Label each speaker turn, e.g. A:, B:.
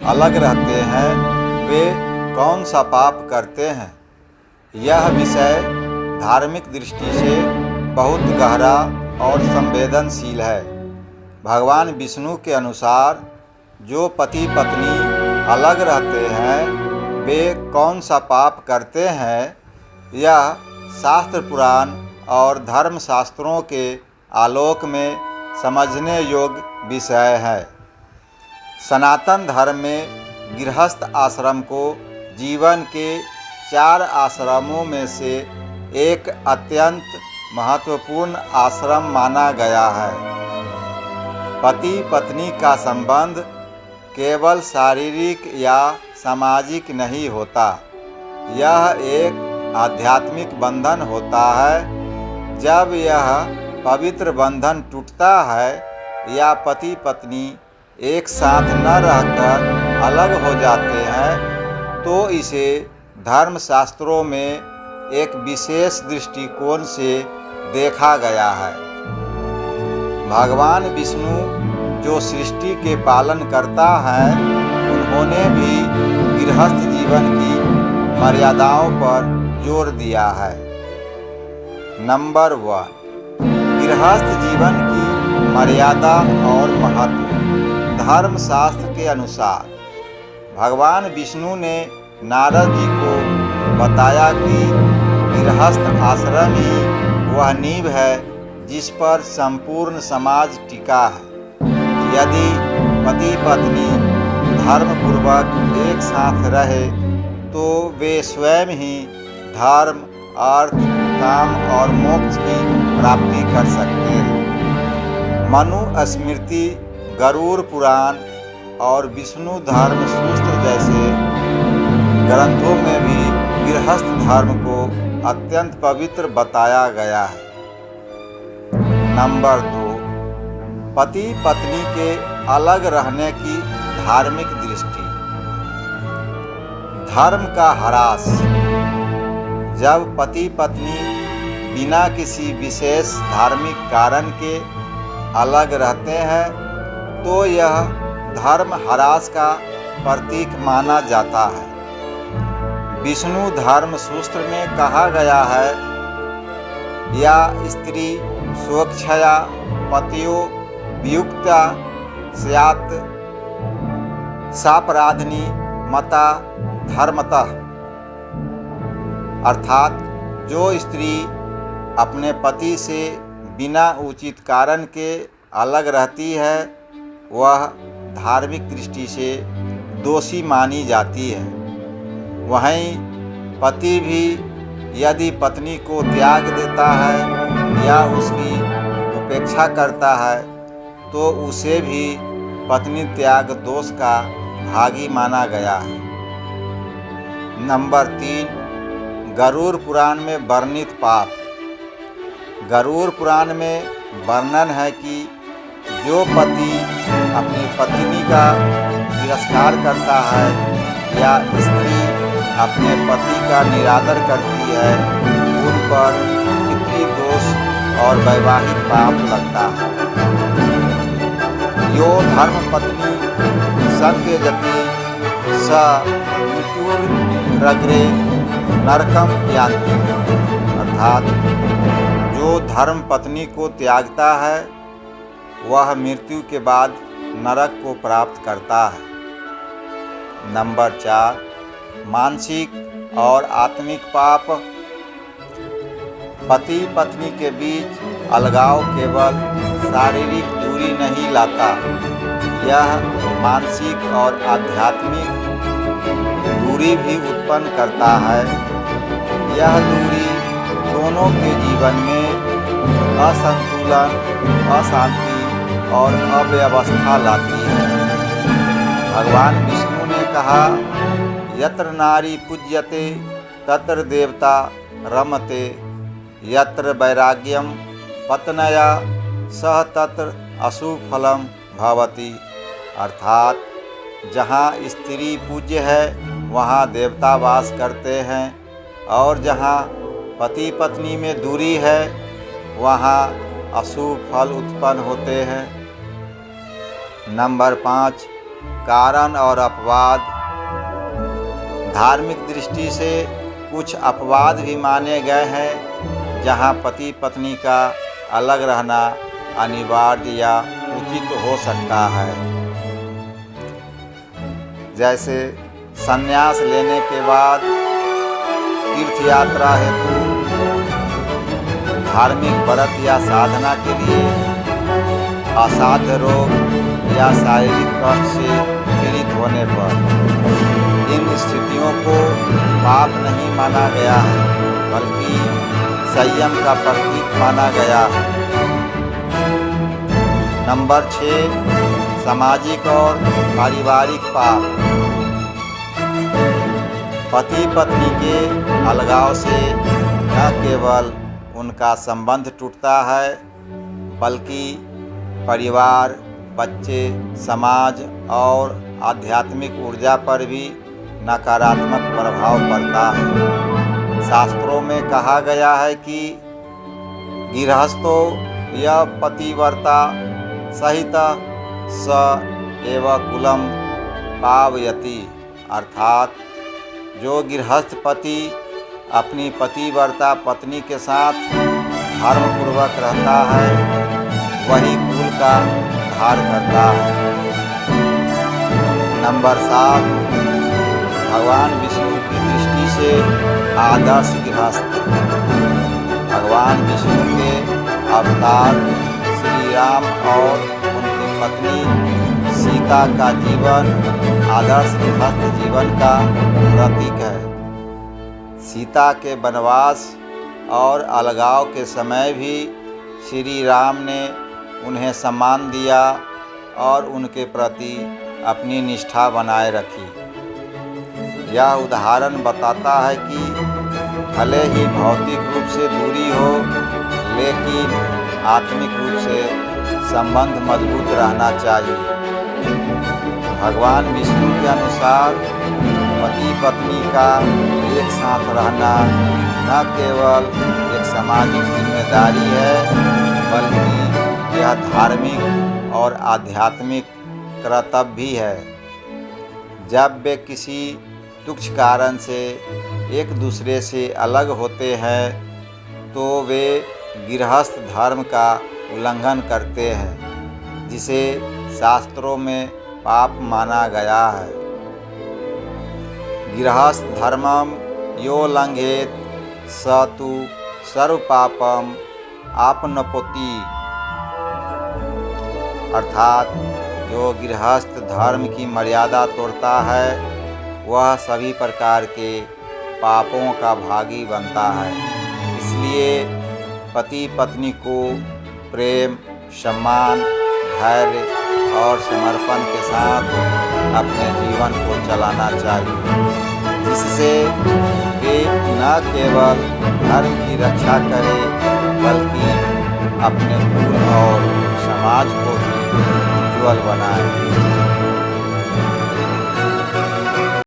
A: अलग रहते हैं वे कौन सा पाप करते हैं। यह विषय धार्मिक दृष्टि से बहुत गहरा और संवेदनशील है। भगवान विष्णु के अनुसार जो पति पत्नी अलग रहते हैं वे कौन सा पाप करते हैं, यह शास्त्र पुराण और धर्म शास्त्रों के आलोक में समझने योग्य विषय है। सनातन धर्म में गृहस्थ आश्रम को जीवन के 4 आश्रमों में से एक अत्यंत महत्वपूर्ण आश्रम माना गया है। पति पत्नी का संबंध केवल शारीरिक या सामाजिक नहीं होता, यह एक आध्यात्मिक बंधन होता है। जब यह पवित्र बंधन टूटता है या पति पत्नी एक साथ न रहकर अलग हो जाते हैं तो इसे धर्मशास्त्रों में एक विशेष दृष्टिकोण से देखा गया है। भगवान विष्णु जो सृष्टि के पालन करता है, उन्होंने भी गृहस्थ जीवन की मर्यादाओं पर जोर दिया है। नंबर 1, गृहस्थ जीवन की मर्यादा और महत्व। धर्मशास्त्र के अनुसार भगवान विष्णु ने नारद जी को बताया कि गृहस्थ आश्रम ही वह नींव है जिस पर संपूर्ण समाज टिका है। यदि पति पत्नी धर्मपूर्वक एक साथ रहे तो वे स्वयं ही धर्म, अर्थ, काम और मोक्ष की प्राप्ति कर सकते हैं। मनुस्मृति, गरुड़ पुराण और विष्णु धर्म सूत्र जैसे ग्रंथों में भी गृहस्थ धर्म को अत्यंत पवित्र बताया गया है। नंबर 2, पति पत्नी के अलग रहने की धार्मिक दृष्टि। धर्म का ह्रास। जब पति पत्नी बिना किसी विशेष धार्मिक कारण के अलग रहते हैं तो यह धर्म ह्रास का प्रतीक माना जाता है। विष्णु धर्म सूत्र में कहा गया है, या स्त्री स्वेच्छया पतियो वियुक्ता स्यात् सापराधनी मता धर्मतः। अर्थात जो स्त्री अपने पति से बिना उचित कारण के अलग रहती है वह धार्मिक दृष्टि से दोषी मानी जाती है। वहीं पति भी यदि पत्नी को त्याग देता है या उसकी उपेक्षा करता है तो उसे भी पत्नी त्याग दोष का भागी माना गया है। नंबर 3, गरुड़ पुराण में वर्णित पाप। गरुड़ पुराण में वर्णन है कि जो पति अपनी पत्नी का तिरस्कार करता है या स्त्री अपने पति का निरादर करती है, उन पर पितृदोष और वैवाहिक पाप लगता है। यो धर्मपत्नी संत्यजति स मृत्युरग्रे नरकम यान्ति। अर्थात जो धर्म पत्नी को त्यागता है वह मृत्यु के बाद नरक को प्राप्त करता है। नंबर 4, मानसिक और आत्मिक पाप। पति पत्नी के बीच अलगाव केवल शारीरिक दूरी नहीं लाता, यह मानसिक और आध्यात्मिक दूरी भी उत्पन्न करता है। यह दूरी दोनों के जीवन में असंतुलन, अशांति और अव्यवस्था लाती है। भगवान विष्णु ने कहा, यत्र नारी पूज्यते तत्र देवता रमते, यत्र वैराग्यम पत्न्या सह तत्र अशुभ फलम भवति। अर्थात जहाँ स्त्री पूज्य है वहाँ देवता वास करते हैं और जहाँ पति पत्नी में दूरी है वहाँ अशुभ फल उत्पन्न होते हैं। नंबर 5, कारण और अपवाद। धार्मिक दृष्टि से कुछ अपवाद भी माने गए हैं जहां पति पत्नी का अलग रहना अनिवार्य या उचित हो सकता है, जैसे संन्यास लेने के बाद तीर्थ यात्रा हेतु, धार्मिक व्रत या साधना के लिए, असाध्य रोग या शारीरिक कष्ट से पीड़ित होने पर। इन स्थितियों को पाप नहीं माना गया है, बल्कि संयम का प्रतीक माना गया है। नंबर 6, सामाजिक और पारिवारिक पाप। पति पत्नी के अलगाव से न केवल उनका संबंध टूटता है, बल्कि परिवार, बच्चे, समाज और आध्यात्मिक ऊर्जा पर भी नकारात्मक प्रभाव पड़ता है। शास्त्रों में कहा गया है कि गृहस्थो यह पतिव्रता सहित स एव कुलम पावयति, अर्थात जो गृहस्थ पति अपनी पतिव्रता पत्नी के साथ धर्मपूर्वक रहता है, वही कुल का उद्धार करता है। नंबर 7, भगवान विष्णु की दृष्टि से आदर्श गृहस्थ। भगवान विष्णु के अवतार श्री राम और उनकी पत्नी सीता का जीवन आदर्श गृहस्थ जीवन का प्रतीक है। सीता के वनवास और अलगाव के समय भी श्री राम ने उन्हें सम्मान दिया और उनके प्रति अपनी निष्ठा बनाए रखी। यह उदाहरण बताता है कि भले ही भौतिक रूप से दूरी हो, लेकिन आत्मिक रूप से संबंध मजबूत रहना चाहिए। भगवान विष्णु के अनुसार पति पत्नी का एक साथ रहना न केवल एक सामाजिक जिम्मेदारी है, बल्कि यह धार्मिक और आध्यात्मिक कर्तव्य भी है। जब वे किसी तुच्छ कारण से एक दूसरे से अलग होते हैं, तो वे गृहस्थ धर्म का उल्लंघन करते हैं, जिसे शास्त्रों में पाप माना गया है। गृहस्थ धर्मम यो लंघेत स तु सर्वपापम आपनोति, अर्थात जो गृहस्थ धर्म की मर्यादा तोड़ता है, वह सभी प्रकार के पापों का भागी बनता है। इसलिए पति पत्नी को प्रेम, सम्मान, धैर्य और समर्पण के साथ अपने जीवन को चलाना चाहिए, जिससे वे न केवल धर्म की रक्षा करें, बल्कि अपने कुल और समाज को भी उज्ज्वल बनाएं।